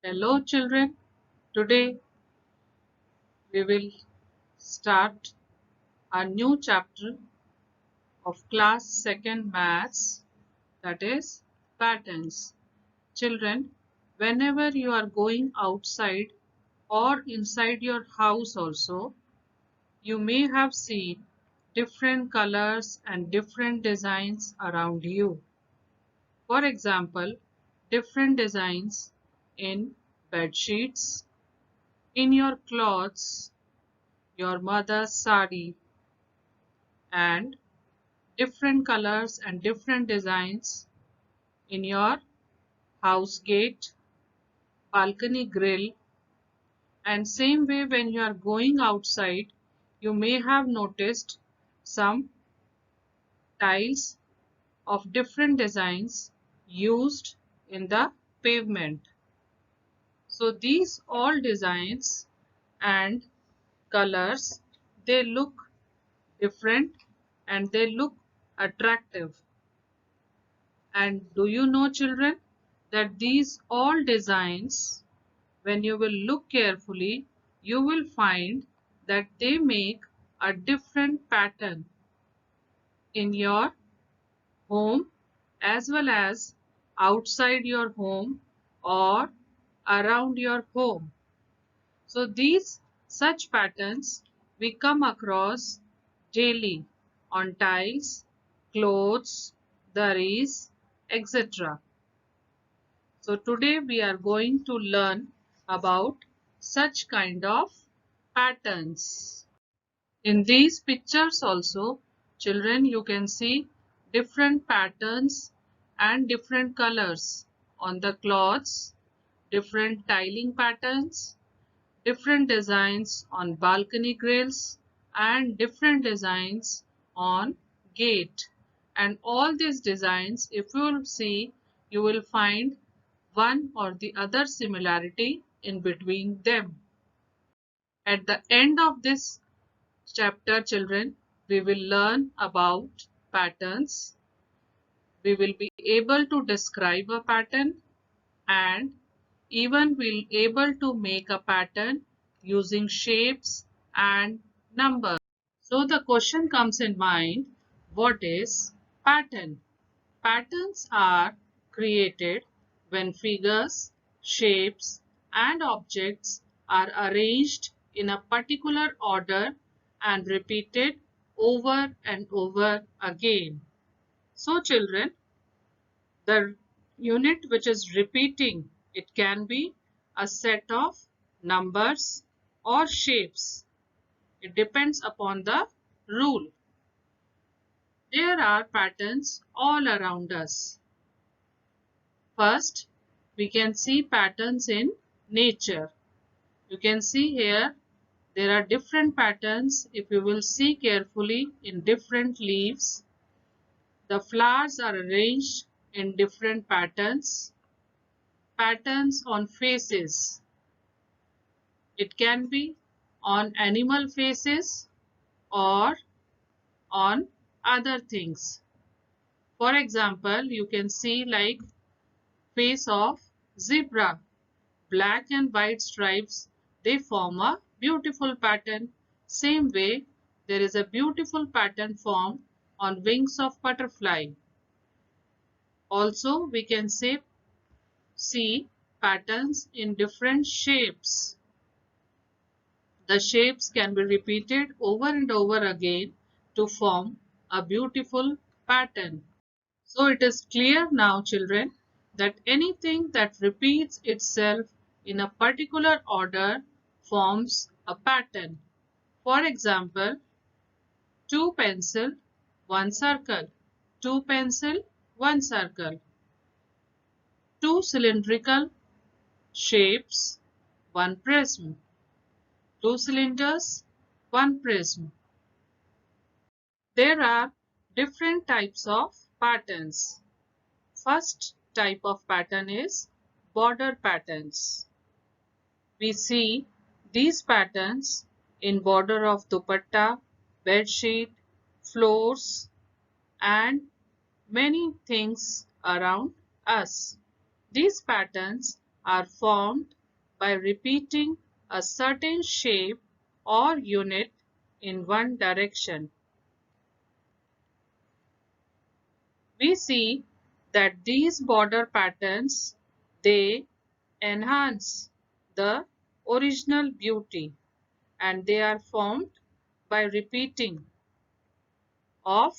Hello children, today we will start a new chapter of class 2nd maths, that is patterns. Children, whenever you are going outside or inside your house also, you may have seen different colors and different designs around you. For example, different designs in bed sheets, in your clothes, your mother's sari, and different colors and different designs in your house gate, balcony grill, and same way when you are going outside, you may have noticed some tiles of different designs used in the pavement. So these all designs and colors, they look different and they look attractive. And do you know children that these all designs, when you will look carefully, you will find that they make a different pattern in your home as well as outside your home or around your home. So these such patterns we come across daily on tiles, clothes, daris, etc. So today we are going to learn about such kind of patterns. In these pictures also, children, you can see different patterns and different colors on the cloths, different tiling patterns, different designs on balcony grills, and different designs on gate. And all these designs, if you will see, you will find one or the other similarity in between them. At the end of this chapter, children, we will learn about patterns. We will be able to describe a pattern and even we'll able to make a pattern using shapes and numbers. So the question comes in mind, what is pattern? Patterns are created when figures, shapes, and objects are arranged in a particular order and repeated over and over again. So children, the unit which is repeating, it can be a set of numbers or shapes. It depends upon the rule. There are patterns all around us. First, we can see patterns in nature. You can see here there are different patterns. If you will see carefully in different leaves, the flowers are arranged in different patterns. Patterns on faces. It can be on animal faces or on other things. For example, you can see like face of zebra. Black and white stripes, they form a beautiful pattern. Same way, there is a beautiful pattern formed on wings of butterfly. Also, we can see patterns in different shapes. The shapes can be repeated over and over again to form a beautiful pattern. So it is clear now, children, that anything that repeats itself in a particular order forms a pattern. For example, two pencil, one circle, two pencil, one circle, two cylindrical shapes, one prism, two cylinders, one prism. There are different types of patterns. First type of pattern is border patterns. We see these patterns in border of dupatta, bedsheet, floors, and many things around us. These patterns are formed by repeating a certain shape or unit in one direction. We see that these border patterns, they enhance the original beauty, and they are formed by repeating of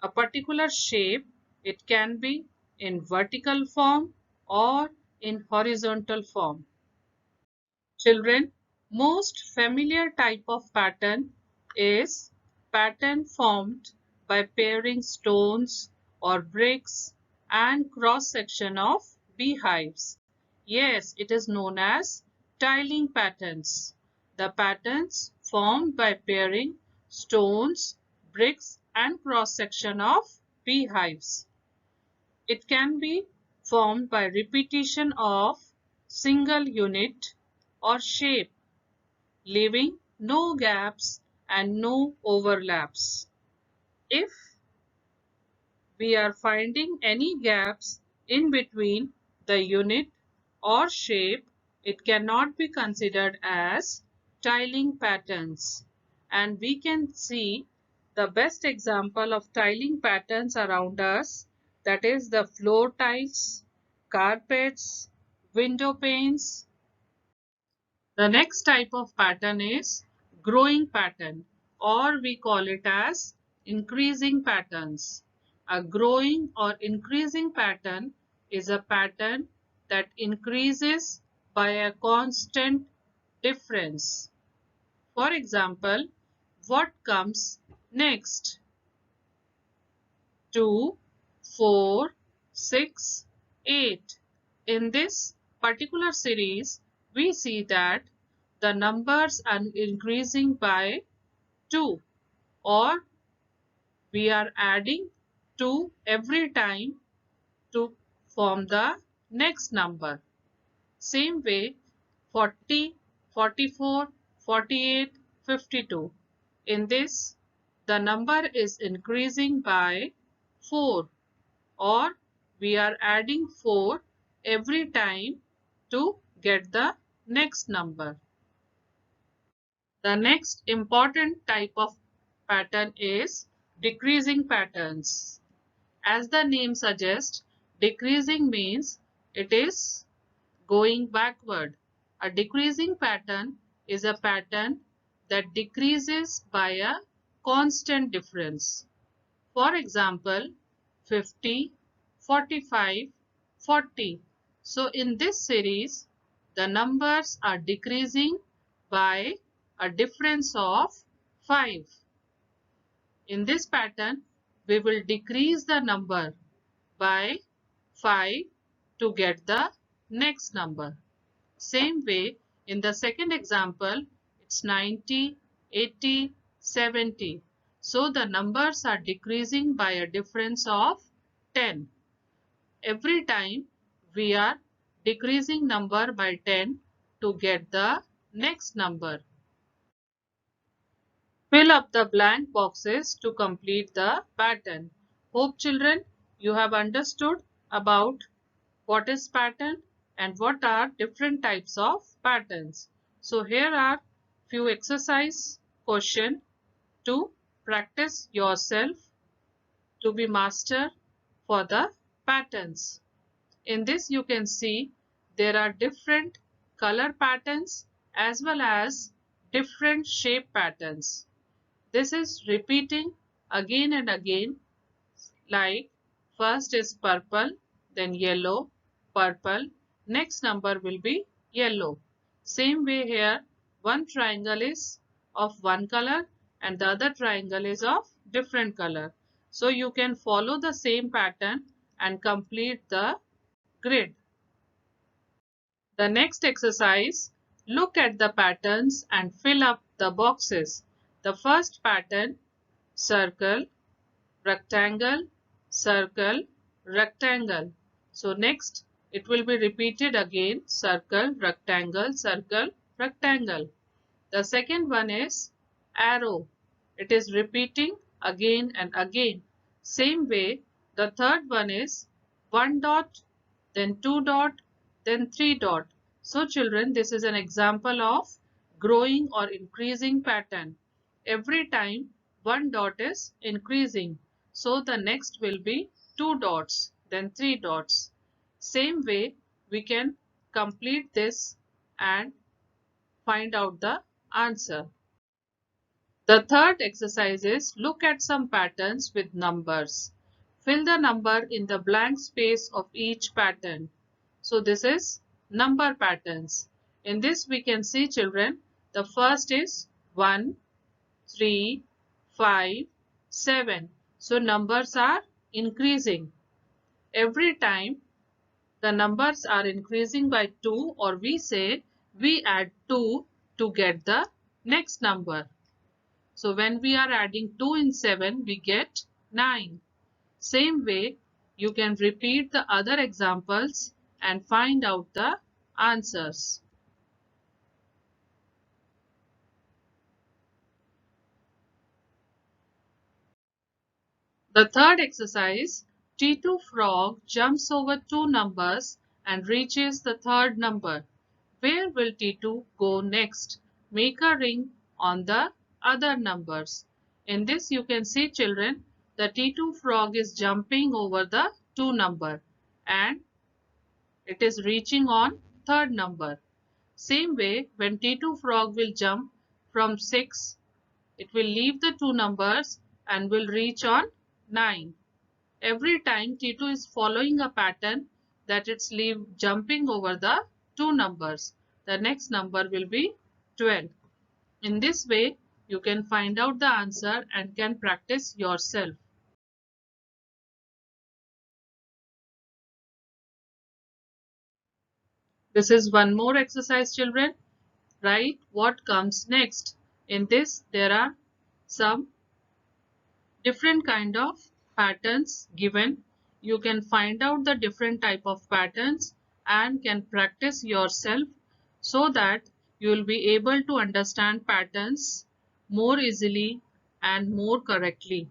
a particular shape. It can be in vertical form or in horizontal form. Children, most familiar type of pattern is pattern formed by pairing stones or bricks and cross section of beehives. Yes, it is known as tiling patterns. The patterns formed by pairing stones, bricks and cross section of beehives. It can be formed by repetition of single unit or shape, leaving no gaps and no overlaps. If we are finding any gaps in between the unit or shape, it cannot be considered as tiling patterns. And we can see the best example of tiling patterns around us, that is the floor tiles, carpets, window panes. The next type of pattern is growing pattern, or we call it as increasing patterns. A growing or increasing pattern is a pattern that increases by a constant difference. For example, what comes next? 2, 4, 6, 8. In this particular series, we see that the numbers are increasing by 2, or we are adding 2 every time to form the next number. Same way, 40, 44, 48, 52. In this, the number is increasing by 4, or we are adding 4 every time to get the next number. The next important type of pattern is decreasing patterns. As the name suggests, decreasing means it is going backward. A decreasing pattern is a pattern that decreases by a constant difference. For example, 50, 45, 40. So in this series, the numbers are decreasing by a difference of 5. In this pattern, we will decrease the number by 5 to get the next number. Same way, in the second example, it's 90, 80, 70. So the numbers are decreasing by a difference of 10. Every time we are decreasing number by 10 to get the next number. Fill up the blank boxes to complete the pattern. Hope children, you have understood about what is pattern and what are different types of patterns. So here are few exercise question to practice yourself to be master for the patterns. In this you can see there are different color patterns as well as different shape patterns. This is repeating again and again, like first is purple, then yellow, purple, next number will be yellow. Same way here, one triangle is of one color and the other triangle is of different color. So you can follow the same pattern and complete the grid. The next exercise, look at the patterns and fill up the boxes. The first pattern, circle, rectangle, circle, rectangle. So next it will be repeated again, circle, rectangle, circle, rectangle. The second one is arrow. It is repeating again and again. Same way, the third one is one dot, then two dot, then 3 dot. So children, this is an example of growing or increasing pattern. Every time 1 dot is increasing. So the next will be 2 dots, then 3 dots. Same way we can complete this and find out the answer. The third exercise is look at some patterns with numbers. Fill the number in the blank space of each pattern. So this is number patterns. In this we can see children, the first is 1, 3, 5, 7. So numbers are increasing. Every time the numbers are increasing by 2, or we say we add 2 to get the next number. So when we are adding 2 in 7, we get 9. Same way, you can repeat the other examples and find out the answers. The third exercise, T2 frog jumps over 2 numbers and reaches the third number. Where will T2 go next? Make a ring on the other numbers. In this you can see children, the T2 frog is jumping over the 2 number and it is reaching on third number. Same way, when T2 frog will jump from 6, it will leave the 2 numbers and will reach on 9. Every time T2 is following a pattern that it's jumping over the 2 numbers. The next number will be 12. In this way, you can find out the answer and can practice yourself. This is one more exercise children. Write what comes next. In this, there are some different kind of patterns given. You can find out the different type of patterns and can practice yourself so that you will be able to understand patterns more easily and more correctly.